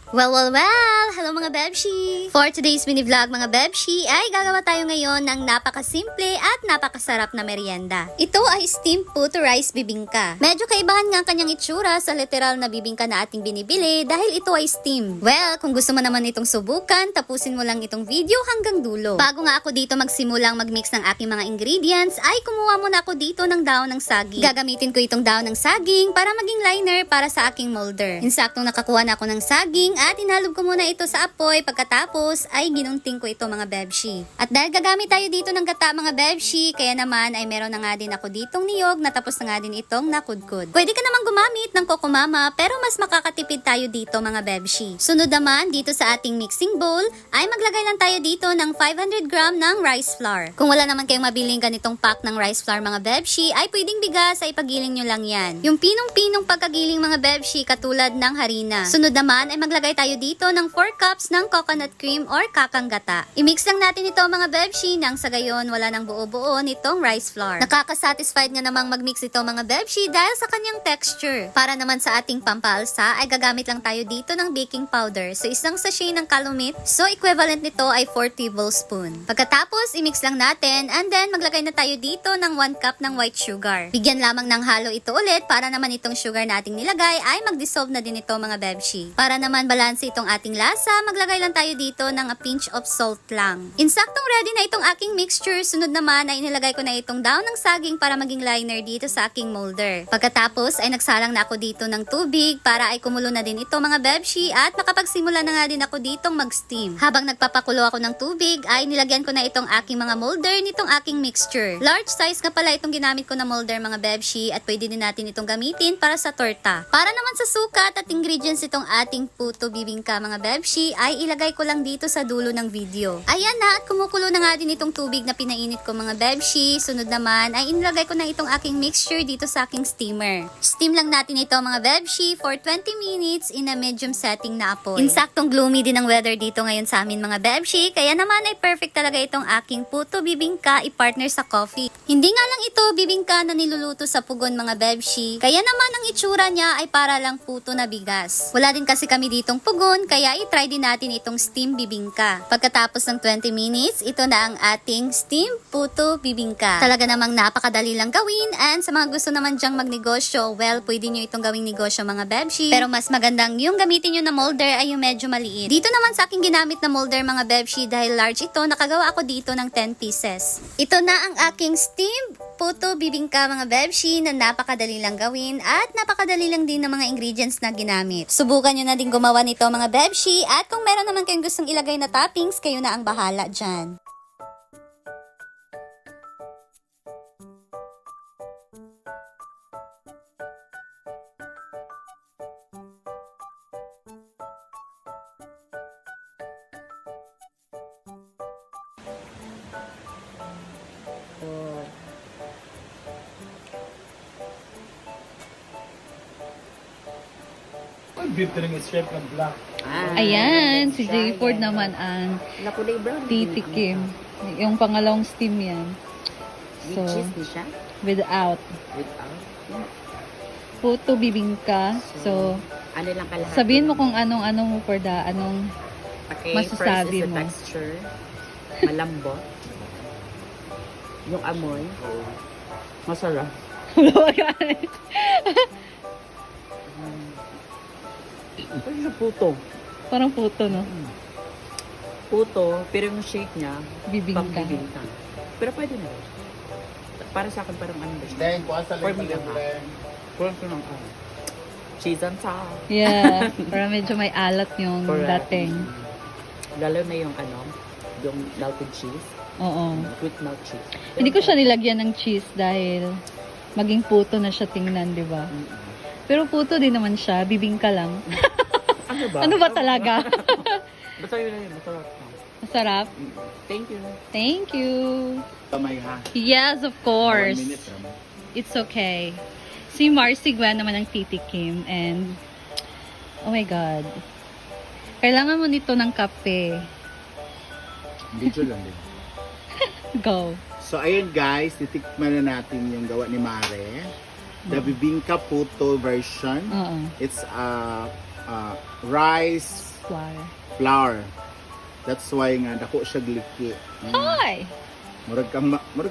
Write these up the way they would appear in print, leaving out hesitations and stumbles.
Well! Hello mga Bebshi! For today's mini vlog mga Bebshi ay gagawa tayo ngayon ng napakasimple at napakasarap na merienda. Ito ay steamed puto rice bibingka. Medyo kaibahan nga kanyang itsura sa literal na bibingka na ating binibili dahil ito ay steam. Well, kung gusto mo naman itong subukan, tapusin mo lang itong video hanggang dulo. Bago nga ako dito magsimulang magmix ng aking mga ingredients, ay kumuha muna ako dito ng daon ng saging. Gagamitin ko itong daon ng saging para maging liner para sa aking molder. Insaktong nakakuha na ako ng saging at inhalog ko muna ito sa apoy, pagkatapos ay ginunting ko ito mga Bebshi. At dahil gagamit tayo dito ng gata mga Bebshi, kaya naman ay meron na nga din ako ditong niyog na tapos na nga din itong nakudkod. Pwede ka namang gumamit ng kokomama pero mas makakatipid tayo dito mga Bebshi. Sunod naman dito sa ating mixing bowl ay maglagay lang tayo dito ng 500 gram ng rice flour. Kung wala naman kayong mabiling ganitong pack ng rice flour mga Bebshi, ay pwedeng bigas ay pagiling nyo lang yan. Yung pinong-pinong pagkagiling mga Bebshi katulad ng harina. Sunod naman ay maglagay tayo dito ng 4 cups ng coconut cream or kakang gata. I-mix lang natin ito mga Bebshi nang sa gayon wala nang buo-buo nitong rice flour. Nakakasatisfied nga namang magmix ito mga Bebshi dahil sa kanyang texture. Para naman sa ating pampalsa ay gagamit lang tayo dito ng baking powder. So isang sachet ng kalumit. So equivalent nito ay 4 tablespoon. Pagkatapos i-mix lang natin and then maglagay na tayo dito ng 1 cup ng white sugar. Bigyan lamang ng halo ito ulit para naman itong sugar na ating nilagay ay mag-dissolve na din ito mga Bebshi. Para naman balance itong ating lasa, maglagay lang tayo dito ng a pinch of salt lang. Insaktong ready na itong aking mixture. Sunod naman ay inilagay ko na itong daon ng saging para maging liner dito sa aking molder. Pagkatapos ay nagsalang na ako dito ng tubig para ay kumulo na din ito mga Bebshi at makapagsimula na nga din ako ditong mag-steam. Habang nagpapakulo ako ng tubig ay nilagyan ko na itong aking mga molder nitong aking mixture. Large size nga pala itong ginamit ko na molder mga Bebshi at pwede din natin itong gamitin para sa torta. Para naman sa sukat at ingredients itong ating puto bibingka mga Bebshi ay ilagay ko lang dito sa dulo ng video. Ayan na at kumukulo na nga din itong tubig na pinainit ko mga Bebshi. Sunod naman ay inilagay ko na itong aking mixture dito sa aking steamer. Steam lang natin ito mga Bebshi for 20 minutes in a medium setting na apoy. Insaktong gloomy din ang weather dito ngayon sa amin mga Bebshi, kaya naman ay perfect talaga itong aking puto bibingka i-partner sa coffee. Hindi nga lang ito bibingka na niluluto sa pugon mga Bebshi, kaya naman ang itsura niya ay para lang puto na bigas. Wala din kasi kami ditong pugon, kaya i-try din natin itong steam bibingka. Pagkatapos ng 20 minutes, ito na ang ating steam puto bibingka. Talaga namang napakadali lang gawin, and sa mga gusto naman dyang magnegosyo, well, pwede nyo itong gawing negosyo mga Bebshi. Pero mas magandang yung gamitin nyo na molder ay yung medyo maliit. Dito naman sa aking ginamit na molder mga Bebshi, dahil large ito, nakagawa ako dito ng 10 pieces. Ito na ang aking steam puto bibingka mga Bebshi na napakadali lang gawin at napakadali lang din ng mga ingredients na ginamit. Subukan nyo na din gumawa nito mga Bebshi, at kung meron naman kayong gustong ilagay na toppings, kayo na ang bahala dyan. Beef talaga strip ng black. Ayan, si J. Ford naman ang Kulay brown. titikim. Yung pangalawang steam yan. So, With cheese di siya? without. Without? Puto bibingka. So, Ano lang kalahati? sabihin mo kung anong mo for the, anong Okay, masasabi first is the mo. texture. Malambot. Yung amoy. Masarap. Ito yung puto. Parang puto, no? Puto, pero yung shape niya, Bibingka. pang-bibingka. Pero pwede na. Para sa akin parang ano ba siya? Dahil kuha sa For me lang lang. Parang ko ng cheese on top. Yeah, parang medyo may alat yung Correct. dating. Lalo na yung yung melted cheese. Oo. With melt cheese. Hindi ko siya nilagyan ng cheese dahil maging puto na siya tingnan, di ba? Pero puto din naman siya, bibingka lang. Ano ba? Ano ba talaga? Basta yun na yun, masarap. Masarap. Thank you. Thank you. Kamay ha. Yes, of 1 course. minute naman. It's okay. Si Marcy Gwen naman ang titikim and oh my God. Kailangan mo nito ng kape. Video lang din. Go. So ayun guys, titikman na natin yung gawa ni Mare. The bibingka puto version. Oo. It's rice flour. flour. That's why nga dako siya gliki. Hoy! Murag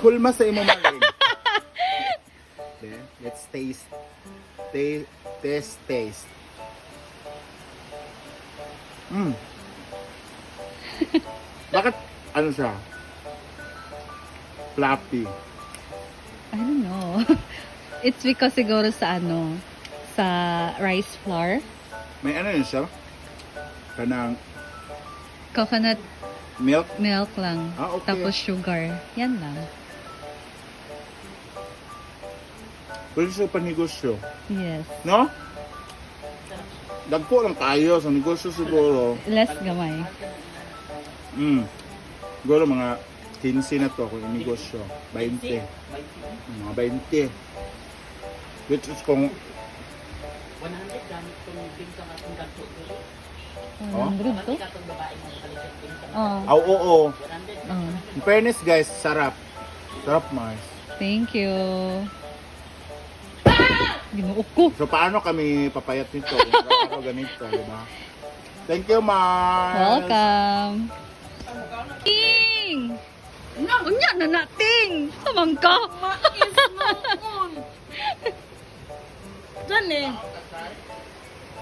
hulma sa imo Mare. Okay, let's taste. Taste. Bakit ano siya? Fluffy. I don't know. It's because siguro sa sa rice flour. May ano yun siya? Kanang Coconut milk. milk lang. Ah, okay. Tapos sugar. Yan lang. Pwede siya panegosyo. Yes. No? Dagko lang tayo sa negosyo siguro. Less gamay. Siguro mga 15 na to kung inegosyo. 20. Mga 20. Which is kung 100 gamit kong bingka nga kung ganto. 100 to? Katong babae mo kaligyan bingka. Oh. oo. 100. Oh. In fairness guys, sarap. Sarap Mars. Thank you. Ginuok ko. So paano kami papayat nito? Kung araw-araw ganito, di ba? Thank you Mars. Welcome. Ting! Unya na nating! Samang ka! Diyan eh.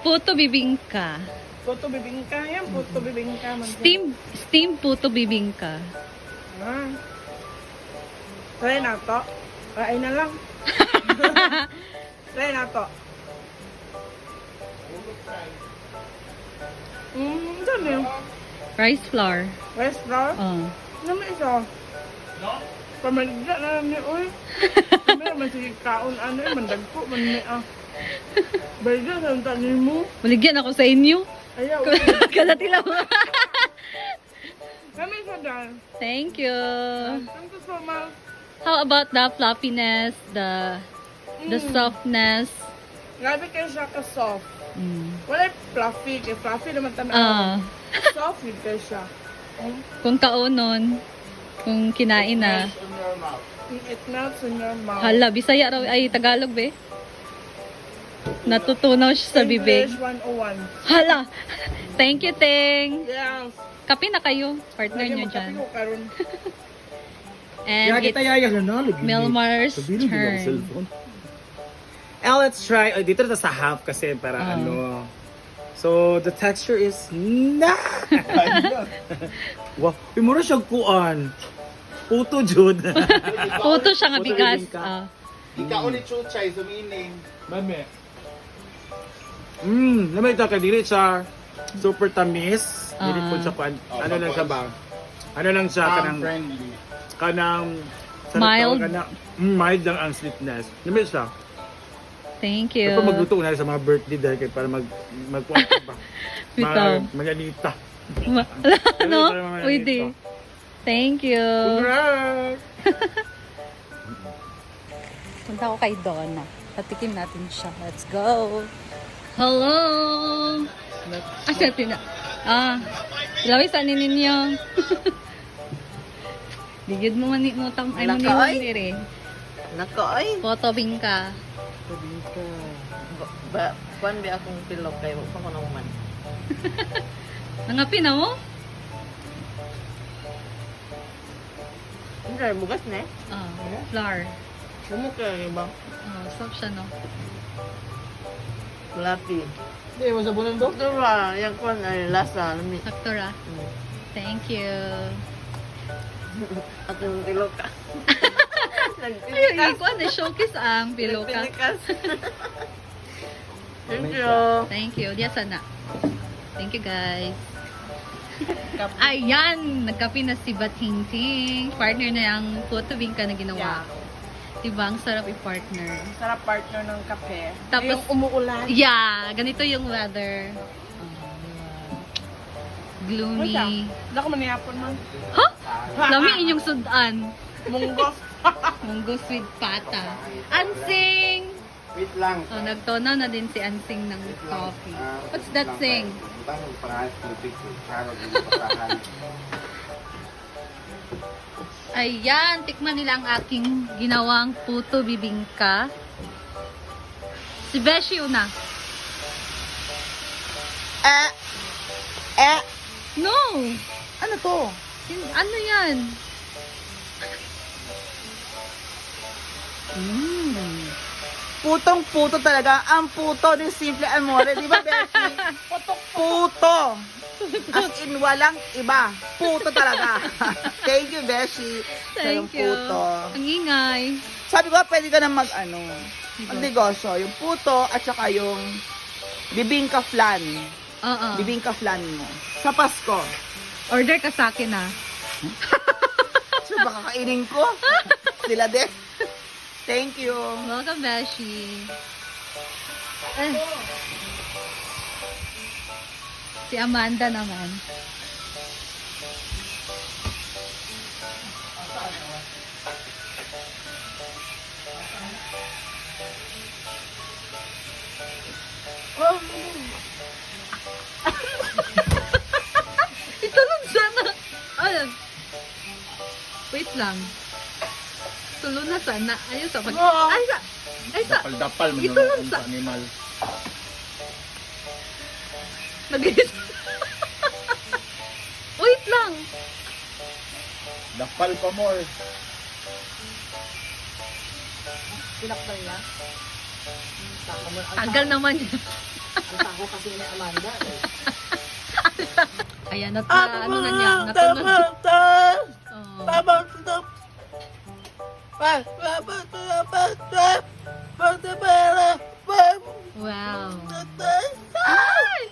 Puto bibingka. Puto bibingka yan. Puto bibingka. Steam puto bibingka. Ah. Try na to. Kain na lang. Try na to. Diyan eh. Rice flour. Restaurant. Oh. Naman isa. Pamaligda na lang niya. Uy. Kami naman sige kaon. Ano eh. Mandagpo. Manmea. Balda sa tanin mo. Maligyan ako sa inyo. Ayaw. Kalati lang. Kami sa dan. Thank you. Thank you so much. How about the fluffiness, the softness? Grabe kayo siya ka-soft. Mm. Wala fluffy. Kaya fluffy naman tayo. Ah, Soft yun kayo siya. kung kaunon, kung kinain na. It melts in your mouth. Hala, Bisaya raw, ay Tagalog be. Natutunaw siya sa bibig. English 101. Hala! Thank you, Ting! Yes. Kape na kayo, partner nyo dyan. Magkape ko karon. And it's Melmar's turn. And let's try. Dito na sa half kasi para ano. So, the texture is wow. Mura siyang kuan. Puto jud. Puto siya nga Puto bigas. bibingka. Ah. Ikaw ulit chuchay, sumining. Mame. Lamay ito ka dili siya super tamis. Dili po siya kuan. Ano lang siya ba? Ano lang siya Friendly. kanang Mild. Mild lang ang sweetness. Lamay siya. Thank you. Pero magluto na sa mga birthday dahil kaya para magkuhan ka ba? Bitaw. Magalita. Ano? Para mga Pwede. Thank you. Congrats! Punta ko kay Donna. Patikim natin siya. Let's go. Hello! Asa tina? Lawis ani ninyo. Digid mo mani mo tam ay mo Nakaoy. ni dire. Nako ay. Photo bingka. Kuan ba akong pilok kayo pa ko nang man. Nangapi na mo? Hindi bugas na eh. Flour. Sumukay ba? Soft siya no. Fluffy. Hindi, masabunan to? Ito ba, yung kuan ay lasa. Lami. Sakto ra. Thank you. Akong pilok ka. Ay, ikuan na showcase ang piloka. Nagpilikas. Thank you. Thank you. Diya sana. Thank you guys. Ayan! Nagkape na si Batingting. Partner na yung photo bingka na ginawa ko. Diba? Ang sarap i-partner. Sarap partner ng kape. Tapos- Yung umuulan. Yeah! Ganito yung weather. Gloomy. Wala ko maniyapon man. Ha? Lami inyong sudan. Munggos. Munggo sweet pata. Ansing! Wait lang. Oh, nagtonaw na din si Ansing ng coffee. What's that sing? Ayan, tikman nila ang aking ginawang puto bibingka. Si Beshi una. No! Ano to? Ano yan? Putong-puto talaga. Ang puto ni Simple Amore. Di ba, Becky? Puto. As in, walang iba. Puto talaga. Thank you, Beshi. Thank you. Puto. Ang ingay. Sabi ko, pwede ka na mag-negosyo. Yung puto at saka yung bibingka flan. Oo. Bibingka flan mo. Sa Pasko. Order ka sa akin ah. So, baka kainin ko. Sila din. Thank you. Welcome, Beshi. Eh. Si Amanda naman. Itulog sana. Ay, wait lang. Tulog na sana. Ayun sa pag... Ay, sa... Ay, sa... Dapal-dapal mo Ito lang ng sa- animal. Nag- Wait lang. Dapal pa more. Pinakbal niya. Tagal naman yun. Ang tako kasi ni Amanda. Ayan, ano na niya? Natunog. Oh. Wow. Ay!